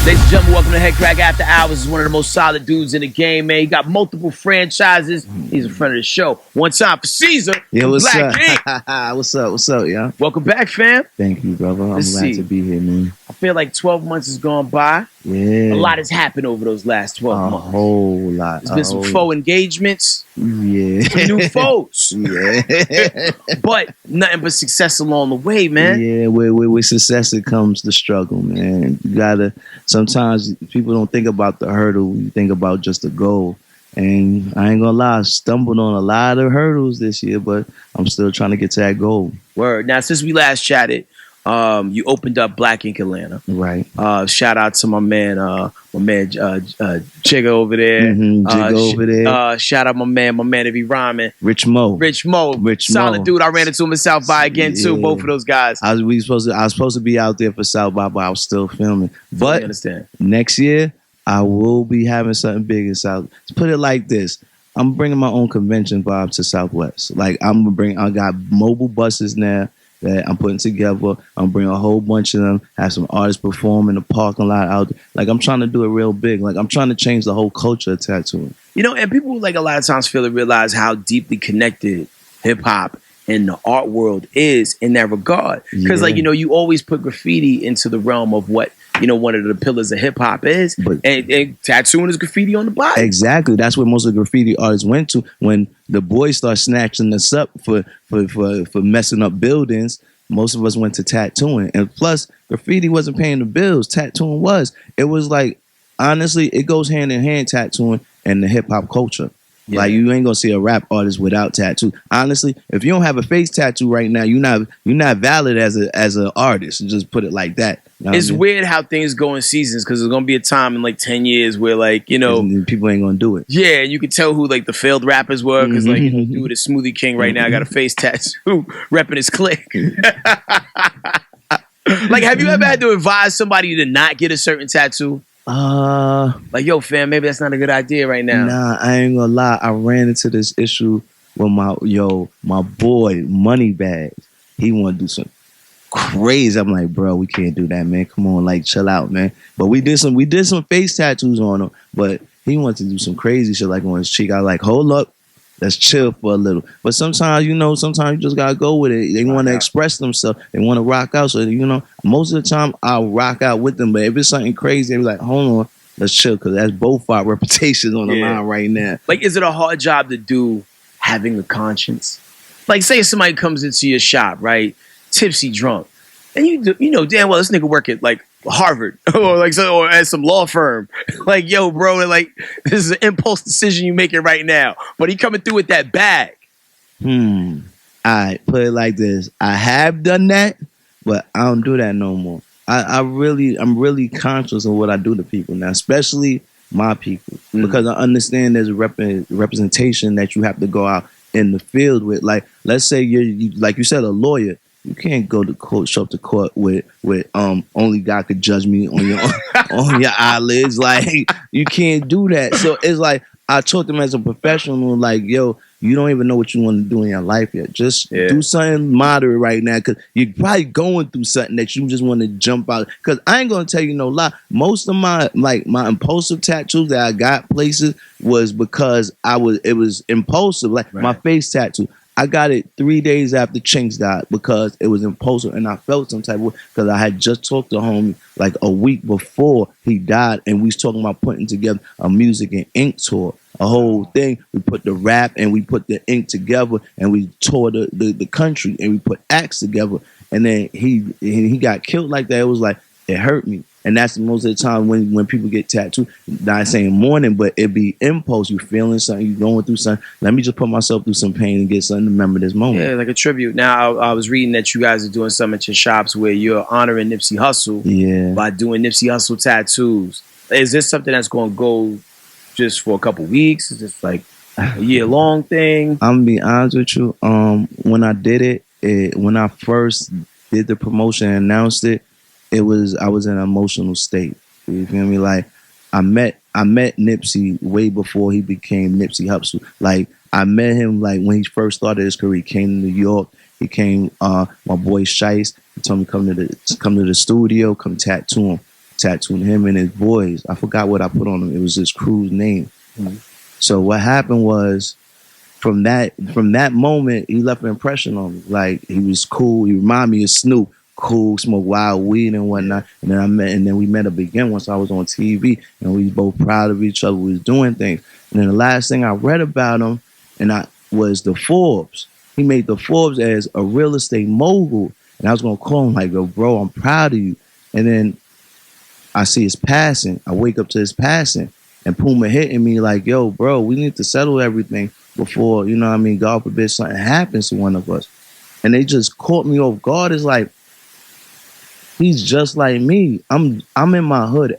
Ladies and gentlemen, welcome to Headkrack After Hours. He's one of the most solid dudes in the game, man. He got multiple franchises. He's a friend of the show. One time for Ceaser. Yeah, what's Black up? King. What's up, yeah? Welcome back, fam. Thank you, brother. I'm glad to be here, man. I feel like 12 months has gone by. Yeah. A lot has happened over those last 12 months. A whole lot. There's been some faux engagements. Yeah. Some new foes. Yeah. But nothing but success along the way, man. Yeah, with success it comes the struggle, man. You gotta, sometimes people don't think about the hurdle, you think about just the goal. And I ain't gonna lie, I stumbled on a lot of hurdles this year, but I'm still trying to get to that goal. Word. Now, since we last chatted, you opened up Black Ink Atlanta. Right. Shout out to my man Jigga over there. Jigga over there. Shout out my man if he rhyming. Rich Mo. Solid dude. I ran into him in South by again too. Both of those guys. I was supposed to be out there for South by, but I was still filming. But understand. Next year I will be having something big in South. Let's put it like this. I'm bringing my own convention vibe to Southwest. Like I got mobile buses now that I'm putting together. I'm bringing a whole bunch of them, have some artists perform in the parking lot out there. Like I'm trying to do it real big. Like I'm trying to change the whole culture of tattooing. You know, and people like a lot of times fail to realize how deeply connected hip hop and the art world is in that regard. Because like, you know, you always put graffiti into the realm of what, you know, one of the pillars of hip hop is, and tattooing is graffiti on the body. Exactly. That's what most of the graffiti artists went to when the boys start snatching us up for messing up buildings. Most of us went to tattooing, and plus graffiti wasn't paying the bills. Tattooing was. It was like, honestly, it goes hand in hand, tattooing and the hip hop culture. Yeah. Like you ain't gonna see a rap artist without tattoo. Honestly, if you don't have a face tattoo right now, you're not valid as an artist. Just put it like that. You know it's weird how things go in seasons because there's gonna be a time in like 10 years where like, you know, people ain't gonna do it. Yeah, you can tell who like the failed rappers were because like, you know, dude is Smoothie King right now got a face tattoo repping his clique. Like, have you ever had to advise somebody to not get a certain tattoo? Like, yo, fam, maybe that's not a good idea right now. Nah, I ain't gonna lie. I ran into this issue with my boy Moneybag. He wanna do some crazy. I'm like, bro, we can't do that, man. Come on, like, chill out, man. But we did some face tattoos on him, but he wanted to do some crazy shit like on his cheek. I was like, hold up, let's chill for a little. But sometimes, you know, sometimes you just gotta go with it. They want to express themselves. They want to rock out. So, you know, most of the time I'll rock out with them. But if it's something crazy, they be like, hold on, let's chill, because that's both our reputations on the line right now. Like, is it a hard job to do having a conscience? Like, say somebody comes into your shop, right, tipsy drunk, and you know damn well this nigga work at like Harvard or at some law firm. Like, yo, bro, like this is an impulse decision you making right now, but he coming through with that bag. All right, put it like this. I have done that, but I don't do that no more. I'm really conscious of what I do to people now, especially my people, because I understand there's a representation that you have to go out in the field with. Like, let's say you like you said, a lawyer. You can't go to court, show up to court with only God could judge me on your on your eyelids. Like, you can't do that. So it's like I taught them as a professional, like, yo, you don't even know what you want to do in your life yet. Just do something moderate right now, because you're probably going through something that you just want to jump out. Because I ain't gonna tell you no lie. Most of my impulsive tattoos that I got places was because it was impulsive. Like my face tattoo, I got it 3 days after Chinks died because it was impulsive, and I felt some type of way because I had just talked to homie like a week before he died, and we was talking about putting together a music and ink tour, a whole thing. We put the rap and we put the ink together, and we toured the country, and we put acts together. And then he got killed like that. It was like, it hurt me. And that's most of the time when people get tattooed, not saying mourning, but it be impulse. You feeling something, you going through something. Let me just put myself through some pain and get something to remember this moment. Yeah, like a tribute. Now, I was reading that you guys are doing something at your shops where you're honoring Nipsey Hussle by doing Nipsey Hussle tattoos. Is this something that's going to go just for a couple weeks? Is this like a year-long thing? I'm going to be honest with you. When I did it, when I first did the promotion and announced it, I was in an emotional state. You feel me? Like, I met Nipsey way before he became Nipsey Hussle. Like, I met him like when he first started his career. He came to New York. He came, my boy Shice. He told me come to the studio, come tattoo him. tattooing him and his boys. I forgot what I put on him. It was his crew's name. Mhm. So what happened was, from that moment, he left an impression on me. Like, he was cool. He reminded me of Snoop. Cool, smoke wild weed and whatnot. And then we met up again once I was on TV, and we was both proud of each other. We was doing things. And then the last thing I read about him was the Forbes. He made the Forbes as a real estate mogul. And I was gonna call him like, yo, bro, I'm proud of you. And then I see his passing. I wake up to his passing, and Puma hitting me like, yo, bro, we need to settle everything before, you know what I mean, God forbid something happens to one of us. And they just caught me off guard. It's like, he's just like me. I'm in my hood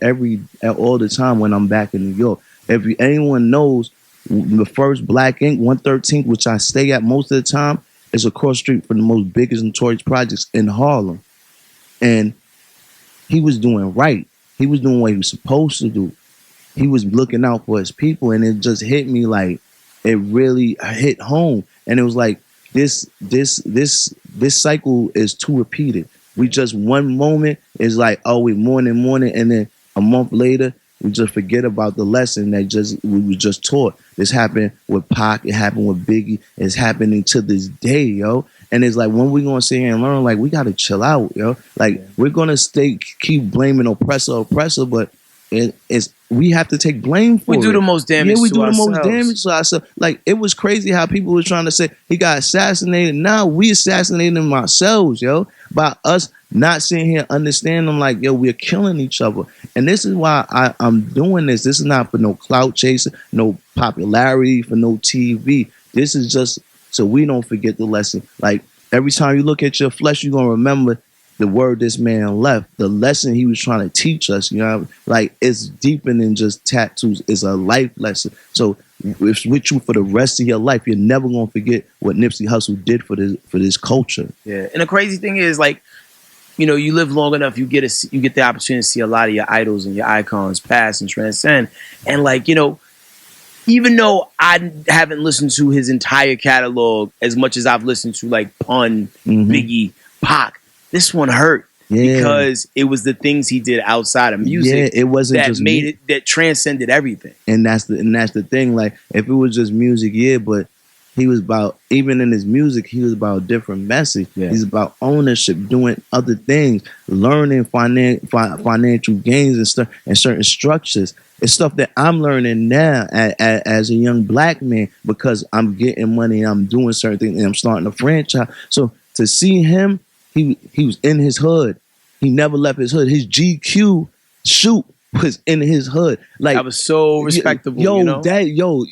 all the time when I'm back in New York. If anyone knows, the first Black Ink, 113th, which I stay at most of the time, is across the street from the most biggest notorious projects in Harlem. And he was doing right. He was doing what he was supposed to do. He was looking out for his people, and it just hit me like, it really hit home. And it was like, this cycle is too repeated. We just, one moment is like, oh, we mourning, and then a month later, we just forget about the lesson that we were just taught. This happened with Pac, it happened with Biggie, it's happening to this day, yo. And it's like, when we gonna sit here and learn, like, we gotta chill out, yo. Like, we're gonna keep blaming oppressor, but we have to take blame for it. We do the most damage to ourselves. Like, it was crazy how people were trying to say he got assassinated. Now we assassinated him ourselves, yo, by us not sitting here understanding, like, yo, we're killing each other. And this is why I'm doing this. This is not for no clout chasing, no popularity, for no TV. This is just so we don't forget the lesson. Like, every time you look at your flesh, you're going to remember the word this man left, the lesson he was trying to teach us, you know, like, it's deeper than just tattoos. It's a life lesson. So it's with you for the rest of your life. You're never going to forget what Nipsey Hussle did for this culture. Yeah. And the crazy thing is, like, you know, you live long enough, you get the opportunity to see a lot of your idols and your icons pass and transcend. And, like, you know, even though I haven't listened to his entire catalog as much as I've listened to, like, Pun, Biggie, Pac, this one hurt because it was the things he did outside of music. It wasn't that just made it, that transcended everything. And that's the thing. Like, if it was just music, but he was about, even in his music, he was about a different message. Yeah. He's about ownership, doing other things, learning financial gains and stuff, and certain structures. It's stuff that I'm learning now as a young Black man, because I'm getting money and I'm doing certain things and I'm starting a franchise. So to see him, he was in his hood. He never left his hood. His GQ shoot was in his hood. Like, that was so respectable. Yo, you know?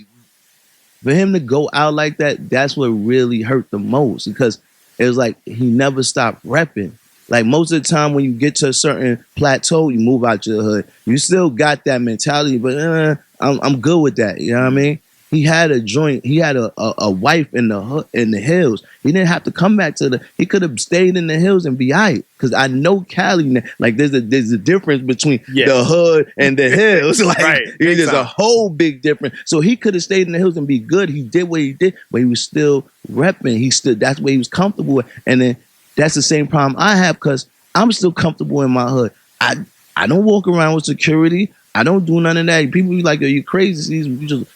For him to go out like that, that's what really hurt the most, because it was like he never stopped repping. Like, most of the time when you get to a certain plateau, you move out your hood. You still got that mentality, but I'm good with that. You know what I mean? He had a joint. He had a wife in the hills. He didn't have to come back he could have stayed in the hills and be all right. Because I know Cali, like, there's a difference between the hood and the hills. Like, right, there's a whole big difference. So he could have stayed in the hills and be good. He did what he did, but he was still repping. That's what he was comfortable with. And then that's the same problem I have, because I'm still comfortable in my hood. I don't walk around with security. I don't do none of that. People be like, "Are you crazy?"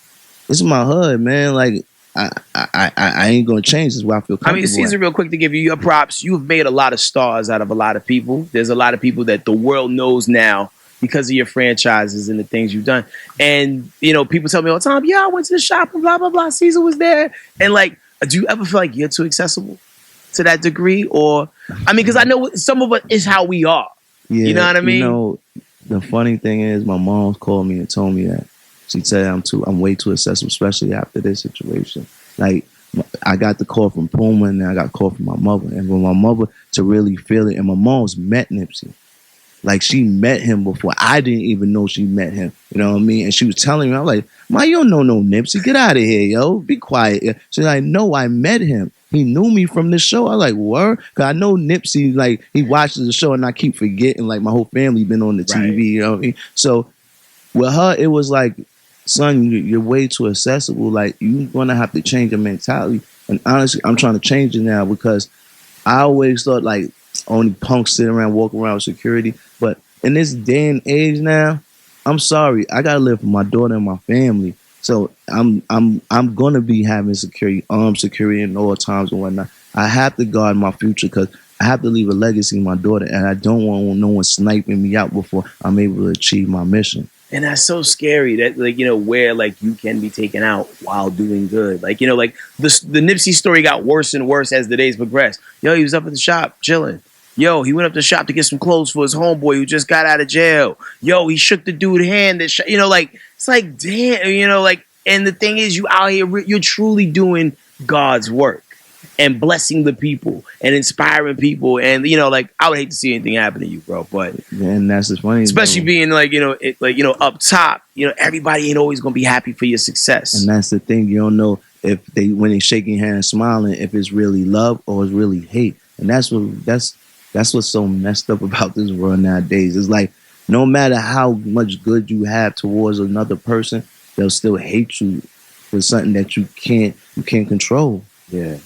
This is my hood, man. Like, I ain't gonna change. This is where I feel comfortable. I mean, Ceaser, real quick, to give you your props, you've made a lot of stars out of a lot of people. There's a lot of people that the world knows now because of your franchises and the things you've done. And, you know, people tell me all the time, yeah, I went to the shop and blah, blah, blah. Ceaser was there. And, like, do you ever feel like you're too accessible to that degree? Or, I mean, because I know some of it is how we are. Yeah, you know what I mean? You know, the funny thing is, my mom called me and told me that. She said I'm way too accessible, especially after this situation. Like, I got the call from Puma, and then I got a call from my mother. And for my mother to really feel it, and my mom's met Nipsey. Like, she met him before I didn't even know she met him. You know what I mean? And she was telling me, I'm like, Ma, you don't know no Nipsey. Get out of here, yo. Be quiet. She's like, no, I met him. He knew me from the show. I was like, word? Because I know Nipsey, like, he watches the show, and I keep forgetting, like, my whole family been on the TV. You know what I mean? So with her, it was like, son, you're way too accessible. Like, you're going to have to change your mentality. And honestly, I'm trying to change it now, because I always thought, like, only punks sit around, walk around with security. But in this day and age now, I'm sorry, I gotta live for my daughter and my family. So I'm gonna be having security, armed security in all times and whatnot. I have to guard my future because I have to leave a legacy to my daughter, and I don't want no one sniping me out before I'm able to achieve my mission. And that's so scary that, like, you know, where, like, you can be taken out while doing good. Like, you know, like the Nipsey story got worse and worse as the days progressed. Yo, he was up at the shop chilling. Yo, he went up to the shop to get some clothes for his homeboy who just got out of jail. Yo, he shook the dude's hand that you know, like, it's like, damn, you know, like, and the thing is, you out here, you're truly doing God's work and blessing the people and inspiring people. And, you know, like, I would hate to see anything happen to you, bro. But and that's the funny, especially being like, you know, up top, you know, everybody ain't always gonna be happy for your success. And that's the thing, you don't know if when they shaking hands and smiling, if it's really love or it's really hate. And that's what's so messed up about this world nowadays. It's like, no matter how much good you have towards another person, they'll still hate you for something that you can't control. Yeah.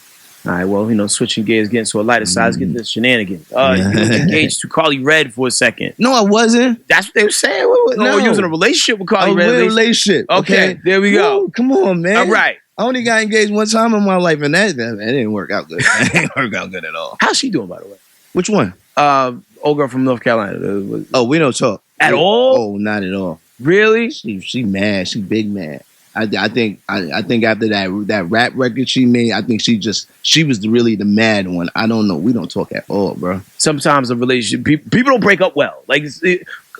All right, well, you know, switching gears, getting to a lighter side, let's get this shenanigans. You were engaged to Carly Red for a second. No, I wasn't. That's what they were saying. No, you was in a relationship with Carly Red. A relationship. Okay, there we go. Woo, come on, man. All right. I only got engaged one time in my life, and that didn't work out good. It didn't work out good at all. How's she doing, by the way? Which one? Old girl from North Carolina. Oh, we don't talk. At all? Oh, not at all. Really? She mad. She big mad. I think after that rap record she made, I think she was really the mad one. I don't know. We don't talk at all, bro. Sometimes a relationship, people don't break up well. Like,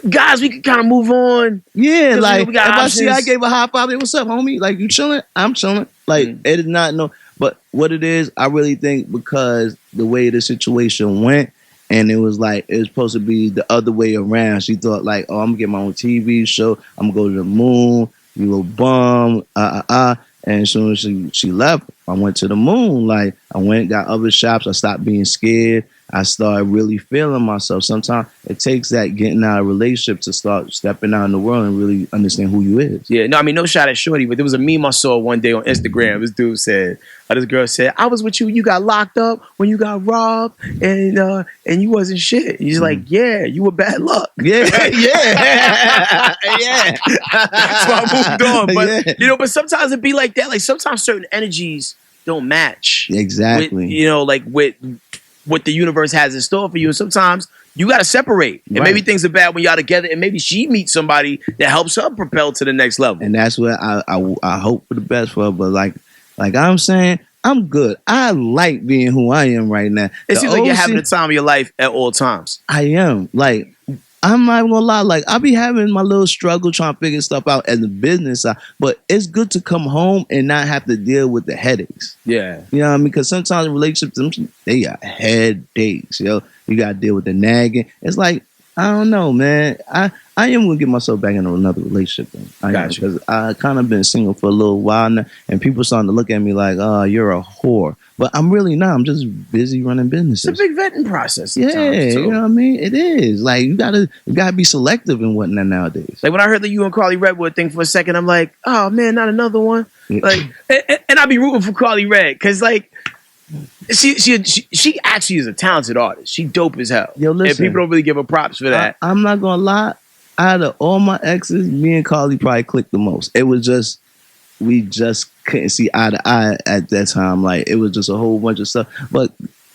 guys, we can kind of move on. Yeah, like, we got if options. I see I gave a high five, what's up, homie? Like, you chilling? I'm chilling. Like, it is not no. But what it is, I really think because the way the situation went, and it was like, it was supposed to be the other way around. She thought like, oh, I'm gonna get my own TV show. I'm gonna go to the moon. You little bum. And as soon as she left, I went to the moon. Like, I went, got other shops. I stopped being scared. I started really feeling myself. Sometimes it takes that getting out of a relationship to start stepping out in the world and really understand who you is. Yeah, no, I mean, no shot at Shorty, but there was a meme I saw one day on Instagram. This dude said, this girl said, I was with you, you got locked up when you got robbed, and you wasn't shit. He's like, yeah, you were bad luck. Yeah, yeah, yeah. So I moved on. But, yeah. you know, but sometimes it be like that. Like, sometimes certain energies don't match. Exactly. With, you know, like with what the universe has in store for you. And sometimes you got to separate. And maybe things are bad when y'all together. And maybe she meets somebody that helps her propel to the next level. And that's what I hope for the best for her. But like I'm saying, I'm good. I like being who I am right now. It seems like you're having the time of your life at all times. I am. Like, I'm not even gonna lie. Like, I be having my little struggle trying to figure stuff out as a business side, but it's good to come home and not have to deal with the headaches. Yeah, you know what I mean? Because sometimes relationships, they got headaches. Yo, you got to deal with the nagging. It's like, I don't know, man. I am gonna get myself back into another relationship. Because I kind of been single for a little while now, and people starting to look at me like, "Oh, you're a whore." But I'm really not. I'm just busy running businesses. It's a big vetting process. Yeah, you know what I mean. It is like you gotta be selective and whatnot nowadays. Like when I heard that you and Carly Red were a thing for a second, I'm like, oh man, not another one. Yeah. Like, and I be rooting for Carly Red because like. She actually is a talented artist. She dope as hell. Yo, listen, and people don't really give her props for that. I'm not gonna lie. Out of all my exes, me and Carly probably clicked the most. It was just we just couldn't see eye to eye at that time. Like it was just a whole bunch of stuff. But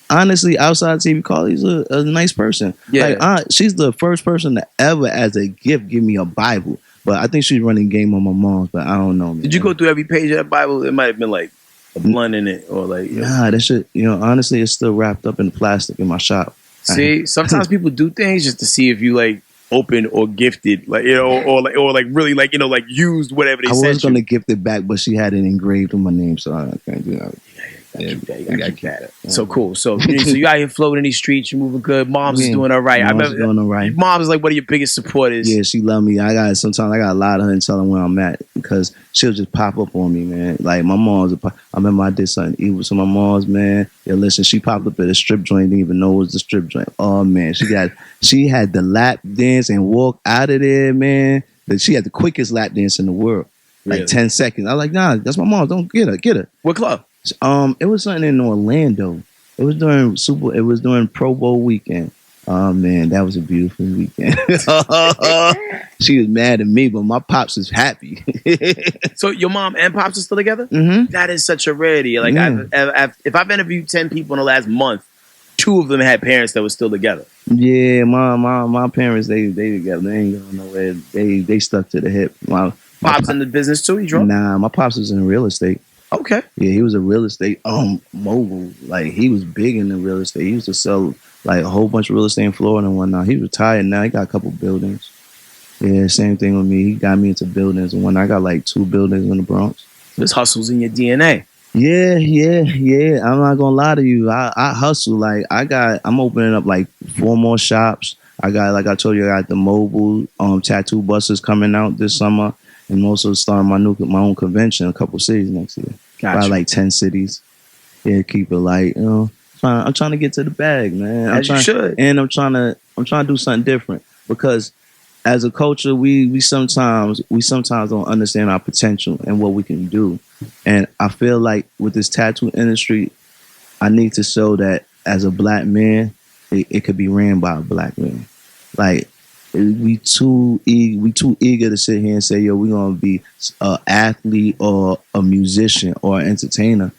honestly, outside TV, Carly's a nice person. Yeah, like, she's the first person to ever, as a gift, give me a Bible. But I think she's running game on my mom's. But I don't know. Man. Did you go through every page of that Bible? It might have been like a blunt in it, or like nah, that shit. You know, honestly, it's still wrapped up in plastic in my shop. See, sometimes people do things just to see if you like open or gifted, like you know, or like really like you know, like used whatever they said. I was gonna gift it back, but she had it engraved with my name, so I can't do that. You got that. So cool. So you out here floating in these streets, you're moving good. Mom's is doing all right. Mom's doing all right. Mom is like one of your biggest supporters. Yeah, she love me. Sometimes I got a lot of her and tell her where I'm at because she'll just pop up on me, man. Like my mom's, I remember I did something evil to my mom's, man. Yeah, listen, she popped up at a strip joint, didn't even know it was the strip joint. Oh man, she had the lap dance and walk out of there, man. But she had the quickest lap dance in the world, like 10 seconds. I was like, nah, that's my mom. Don't get her. What club? It was something in Orlando. It was during Pro Bowl weekend. Oh man, that was a beautiful weekend. She was mad at me, but my pops was happy. So your mom and pops are still together? Mm-hmm. That is such a rarity. Like Yeah. if I've interviewed 10 people in the last month, 2 of them had parents that were still together. Yeah, my parents they together. They ain't going nowhere. They stuck to the hip. My Pops in the business too. He drunk? Nah, my pops was in real estate. Okay. Yeah, he was a real estate mogul. Like he was big in the real estate. He used to sell like a whole bunch of real estate in Florida and whatnot. He's retired now. He got a couple buildings. Yeah, same thing with me. He got me into buildings, and when I got like 2 buildings in the Bronx. This hustle's in your DNA. Yeah. I'm not gonna lie to you. I hustle. Like I'm opening up like 4 more shops. I got, like I told you, I got the mobile tattoo buses coming out this summer, and also starting my own convention in a couple cities next year. Gotcha. Probably like 10 cities. Yeah, keep it light. You know, I'm trying to get to the bag, man. You should. And I'm trying to do something different because as a culture, we sometimes don't understand our potential and what we can do. And I feel like with this tattoo industry, I need to show that as a black man, it could be ran by a black man. Like we too eager to sit here and say, yo, we're gonna be an athlete or a musician or an entertainer.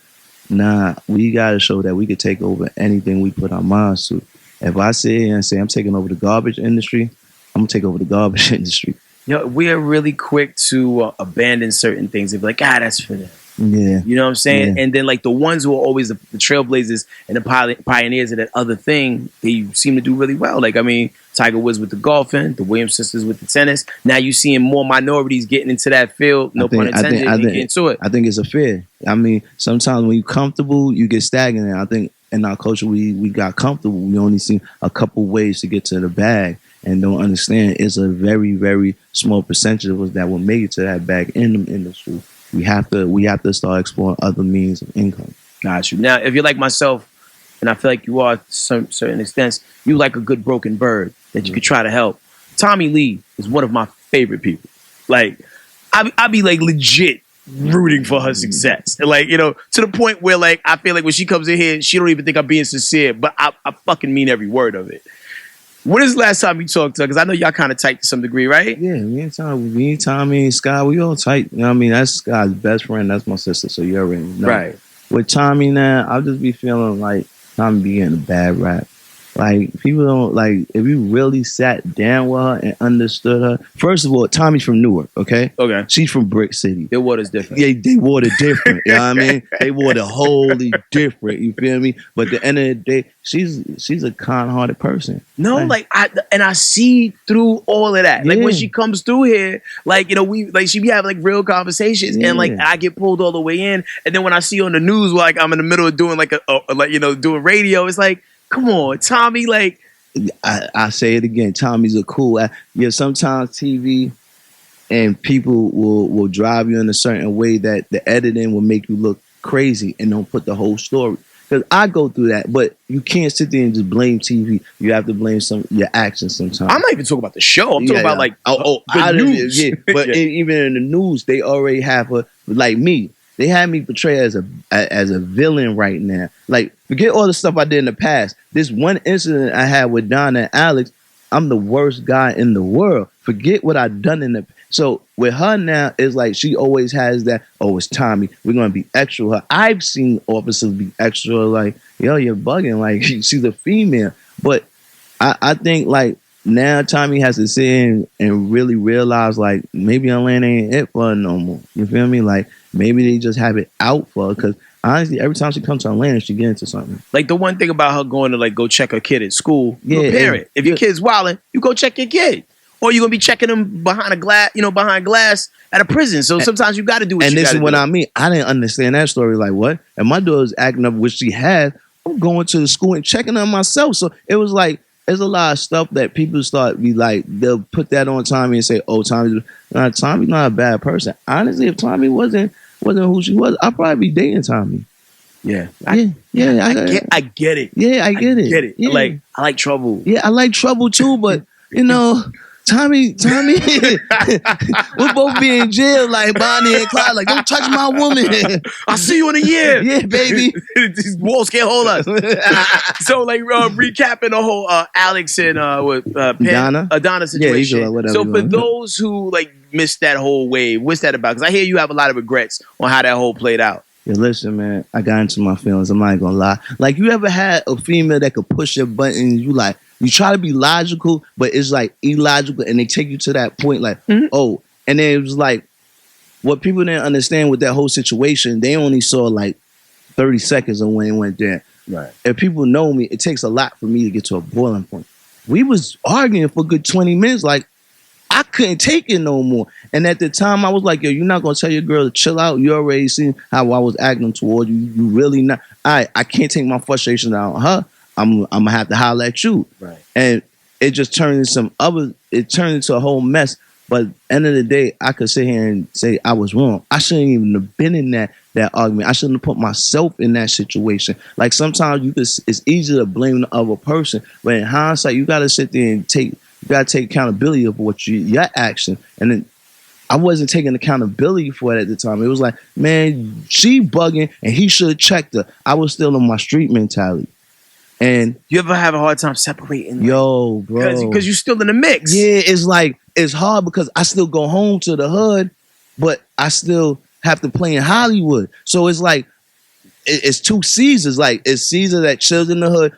Nah, we gotta show that we could take over anything we put our minds to. If I sit here and say I'm taking over the garbage industry, I'm gonna take over the garbage industry. We are really quick to abandon certain things and be like, that's for them. Yeah. You know what I'm saying? Yeah. And then like the ones who are always the trailblazers and the pioneers of that other thing, they seem to do really well. Like, I mean, Tiger Woods with the golfing, the Williams sisters with the tennis. Now you're seeing more minorities getting into that field, no pun intended, and get into it. I think it's a fear. I mean, sometimes when you're comfortable, you get stagnant. I think in our culture, we got comfortable. We only see a couple ways to get to the bag and don't understand it's a very, very small percentage of us that will make it to that bag in the industry. We have to start exploring other means of income. Got you. Now, if you're like myself, and I feel like you are to some certain extent, you like a good broken bird that you could try to help. Tommy Lee is one of my favorite people. Like, I be like legit rooting for her success. And like, you know, to the point where like, I feel like when she comes in here, she don't even think I'm being sincere, but I fucking mean every word of it. When is the last time you talked to her? Because I know y'all kind of tight to some degree, right? Yeah, me and Tommy and Sky, we all tight. You know what I mean? That's Sky's best friend. That's my sister, so you already know. Right. With Tommy now, I'll just be feeling like Tommy be getting a bad rap. Like, people don't, like, if you really sat down with her and understood her. First of all, Tommy's from Newark, okay? Okay. She's from Brick City. Their water's different. Yeah, they water different, you know what I mean? They water wholly different, you feel me? But at the end of the day, she's a kind-hearted person. No, like I see through all of that. Like when she comes through here, like, you know, she be having like real conversations, and like I get pulled all the way in, and then when I see on the news, like I'm in the middle of doing like doing radio, it's like, come on, Tommy, like. I say it again, Tommy's a cool. Sometimes TV and people will drive you in a certain way that the editing will make you look crazy and don't put the whole story. Because I go through that, but you can't sit there and just blame TV. You have to blame your actions sometimes. I'm not even talking about the show. I'm talking about like the news. But even in the news, they already have like me. They had me portrayed as a villain right now. Like, forget all the stuff I did in the past. This one incident I had with Donna and Alex, I'm the worst guy in the world. Forget what I done in the. So with her now, it's like she always has that. Oh, it's Tommy. We're gonna be extra with her. I've seen officers be extra. Like, yo, you're bugging. Like, she's a female. But I think like now Tommy has to sit in and really realize like maybe Atlanta ain't it for her no more. You feel me? Like, maybe they just have it out for her, because honestly, every time she comes to Atlanta, she gets into something. Like the one thing about her going to like go check her kid at school, you're a parent. If your kid's wilding, you go check your kid. Or you're gonna be checking them behind glass at a prison. So sometimes you gotta do what you gotta do. And this is what I mean. I didn't understand that story. Like, what? And my daughter's acting up, which she had. I'm going to the school and checking on myself. So it was like, there's a lot of stuff that people start be like, they'll put that on Tommy and say, oh, Tommy's not a bad person. Honestly, if Tommy wasn't who she was, I'd probably be dating Tommy. Yeah. I get it. Yeah, I get it. Yeah. I like trouble. Yeah, I like trouble too, but you know, Tommy, we'll both be in jail like Bonnie and Clyde. Like, don't touch my woman. I'll see you in a year. Yeah, baby. These walls can't hold us. So, like, recapping the whole Alex and Donna situation. Yeah, whatever. So, for those who like missed that whole wave, what's that about? Because I hear you have a lot of regrets on how that whole played out. Yeah, listen, man, I got into my feelings. I'm not gonna lie. Like, you ever had a female that could push your buttons? You try to be logical, but it's like illogical, and they take you to that point, like, oh, and then it was like, what people didn't understand with that whole situation, they only saw like 30 seconds of when it went down. Right. If people know me, it takes a lot for me to get to a boiling point. We was arguing for a good 20 minutes, like, I couldn't take it no more. And at the time, I was like, yo, you're not going to tell your girl to chill out? You already seen how I was acting toward you. You really not. I can't take my frustration out on her. I'm going to have to holler at you. Right. And it just turned into a whole mess. But at the end of the day, I could sit here and say I was wrong. I shouldn't even have been in that argument. I shouldn't have put myself in that situation. Like, sometimes it's easy to blame the other person. But in hindsight, you got to sit there and take accountability of what your action. And then I wasn't taking accountability for it at the time. It was like, man, she bugging and he should have checked her. I was still on my street mentality. And you ever have a hard time separating? Yo, bro. Because you're still in the mix. Yeah, it's like, it's hard because I still go home to the hood, but I still have to play in Hollywood. So it's like, it's two Caesars. Like, it's Caesar that chills in the hood,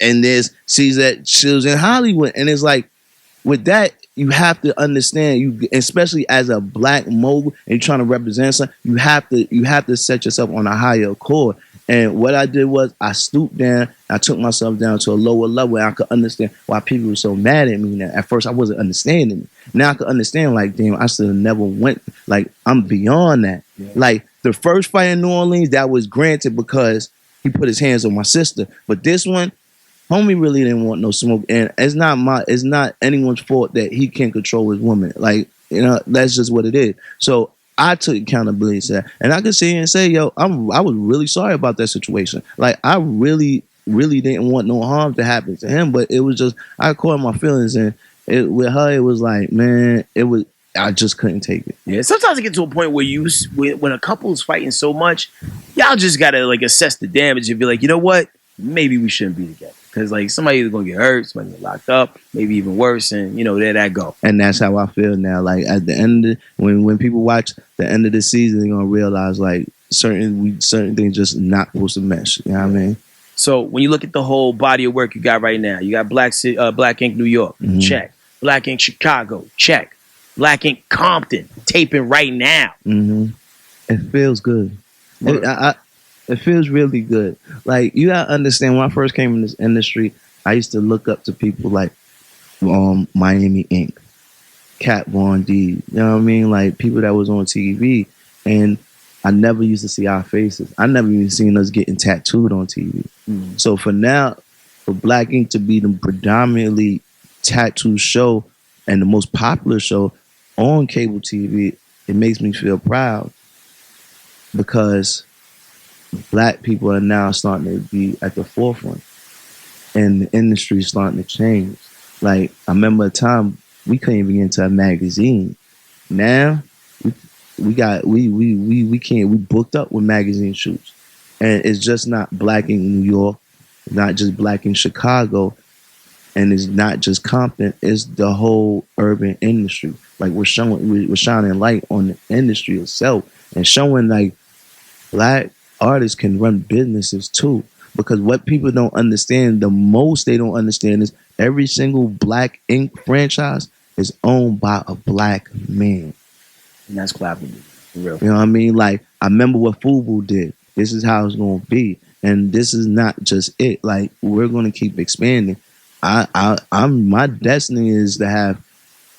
and there's Caesar that chills in Hollywood. And it's like, with that, you have to understand, especially as a black mogul and you're trying to represent something, you have to set yourself on a higher accord. And what I did was I stooped down, I took myself down to a lower level, and I could understand why people were so mad at me. Now, at first I wasn't understanding it. Now I could understand, like, damn, I should have never went, like, I'm beyond that. Yeah. Like, the first fight in New Orleans, that was granted because he put his hands on my sister. But this one, homie really didn't want no smoke. And it's not anyone's fault that he can't control his woman. Like, that's just what it is. So I took accountability to that. And I could sit here and say, yo, I was really sorry about that situation. Like, I really, really didn't want no harm to happen to him. But it was just, I caught my feelings. And with her, it was like, man, I just couldn't take it. Yeah, sometimes it gets to a point where when a couple is fighting so much, y'all just got to, like, assess the damage and be like, you know what? Maybe we shouldn't be together. Because, like, somebody either going to get hurt, somebody get locked up, maybe even worse, and, there that go. And that's how I feel now. Like, at the end, when people watch the end of the season, they're going to realize, like, certain things just not supposed to mesh. You know what I mean? So, when you look at the whole body of work you got right now, you got Black Ink New York, check. Black Ink Chicago, check. Black Ink Compton, taping right now. It feels good. It feels really good. Like, you gotta understand, when I first came in this industry, I used to look up to people like Miami Ink, Cat Von D, you know what I mean? Like, people that was on TV, and I never used to see our faces. I never even seen us getting tattooed on TV. So for Black Ink to be the predominantly tattoo show and the most popular show on cable TV, it makes me feel proud because Black people are now starting to be at the forefront and the industry is starting to change. Like, I remember a time we couldn't even get into a magazine. Now we booked up with magazine shoots. And it's just not Black Ink New York, not just Black Ink Chicago, and it's not just Compton, it's the whole urban industry. Like, we're shining light on the industry itself and showing, like, Black artists can run businesses too. Because what people don't understand, the most they don't understand, is every single Black Ink franchise is owned by a Black man. And that's clapping, for real. You know what I mean? Like, I remember what Fubu did. This is how it's going to be. And this is not just it. Like, we're going to keep expanding. My destiny is to have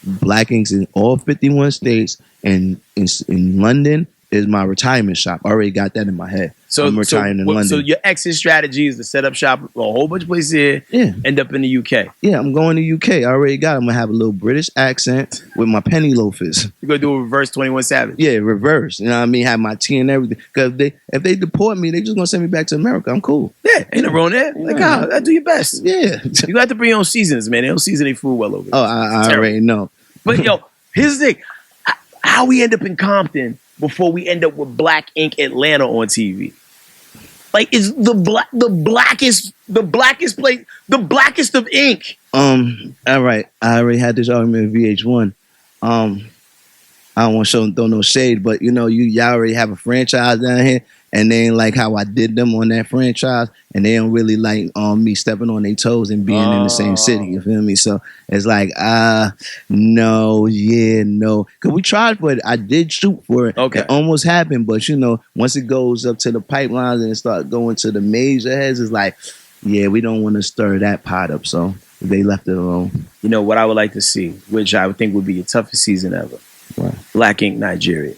Black Inks in all 51 states and in London is my retirement shop. I already got that in my head. So I'm retiring in London. So your exit strategy is to set up shop a whole bunch of places here, end up in the UK. Yeah, I'm going to UK. I already got it. I'm going to have a little British accent with my penny loafers. You're going to do a reverse 21 Savage? Yeah, reverse. You know what I mean? Have my tea and everything. Because if they deport me, they just going to send me back to America. I'm cool. Yeah, ain't no wrong there. Like, I do your best. Yeah. You got to bring your own seasonings, man. They don't season their food well over there. Oh, I already know. But, yo, here's the thing. How we end up in Compton before we end up with Black Ink Atlanta on TV? Like, it's the blackest place, the blackest of ink. All right. I already had this argument with VH1. I don't want to throw no shade, but y'all already have a franchise down here, and they ain't like how I did them on that franchise, and they don't really like me stepping on their toes and being in the same city. You feel me? So it's like, no. Because we tried for it. I did shoot for it. Okay. It almost happened, but once it goes up to the pipelines and it start going to the major heads, it's like, yeah, we don't want to stir that pot up. So they left it alone. You know what I would like to see, which I would think would be the toughest season ever. What? Black Ink Nigeria.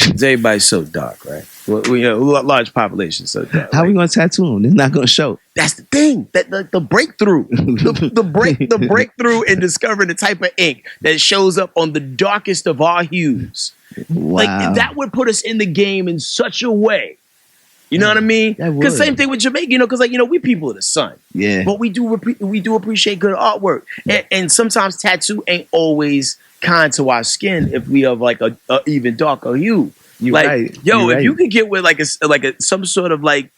Everybody's so dark, right? Large population, so dark. How we gonna tattoo them? It's not gonna show. That's the thing. That the breakthrough, the breakthrough in discovering the type of ink that shows up on the darkest of our hues. Wow. Like that would put us in the game in such a way. You know what I mean? Because same thing with Jamaica, because we people of the sun. Yeah. But we do appreciate good artwork, and sometimes tattoo ain't always kind to our skin if we have like a even darker hue. If you could get with some sort of like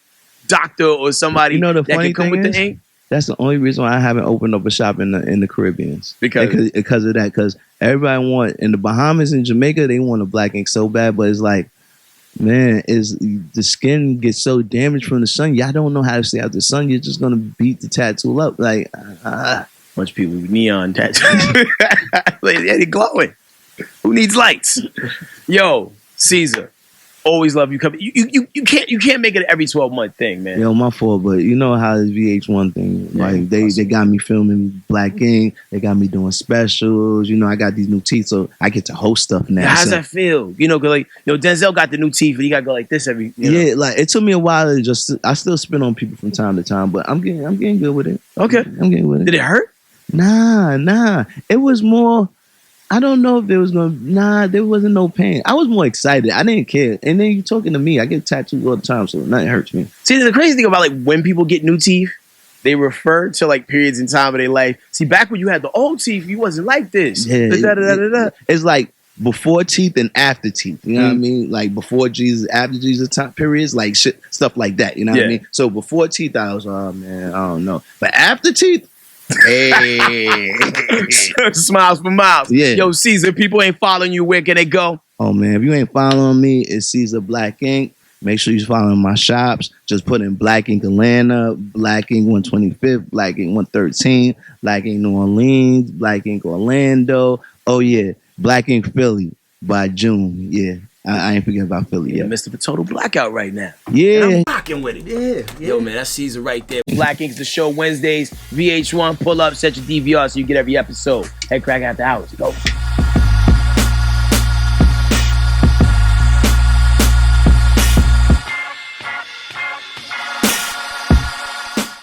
doctor or somebody that can come with the ink. That's the only reason why I haven't opened up a shop in the Caribbean. Because of that. Because everybody in the Bahamas and Jamaica, they want a black ink so bad, but it's like, man, the skin gets so damaged from the sun. Y'all don't know how to stay out the sun. You're just gonna beat the tattoo up. Like, bunch of people with neon tattoos. They glowing. Who needs lights? Yo, Ceaser, always love you coming. You can't make it an every 12-month thing, man. Yo, my fault, but you know how this VH1 thing. Like they got me filming Black Ink. They got me doing specials. I got these new teeth, so I get to host stuff now. How's that feel? Cause Denzel got the new teeth, but he gotta go like this every. Yeah, like it took me a while to I still spit on people from time to time, but I'm getting good with it. Okay, I'm getting with it. Did it hurt? Nah. It was more. I don't know if there was there wasn't no pain. I was more excited. I didn't care. And then you talking to me, I get tattoos all the time, so nothing hurts me. See, the crazy thing about when people get new teeth, they refer to periods in time of their life. See, back when you had the old teeth, you wasn't like this. Yeah, it's like before teeth and after teeth. You know what I mean? Like before Jesus, after Jesus time periods, like shit, stuff like that. You know what I mean? So before teeth, I was, oh man, I don't know. But after teeth, hey, smiles for miles. Yeah. Yo, Ceaser, people ain't following you. Where can they go? Oh man, if you ain't following me, it's Ceaser Black Ink. Make sure you're following my shops. Just put in Black Ink Atlanta, Black Ink 125th, Black Ink 113, Black Ink New Orleans, Black Ink Orlando. Oh yeah, Black Ink Philly by June. Yeah. I ain't forgetting about Philly. Yeah, Mr. Total Blackout right now. Yeah. And I'm rocking with it. Yeah. Yo, man, that's Ceaser right there. Black Ink's the show Wednesdays. VH1, pull up, set your DVR so you get every episode. Headkrack after hours. Go.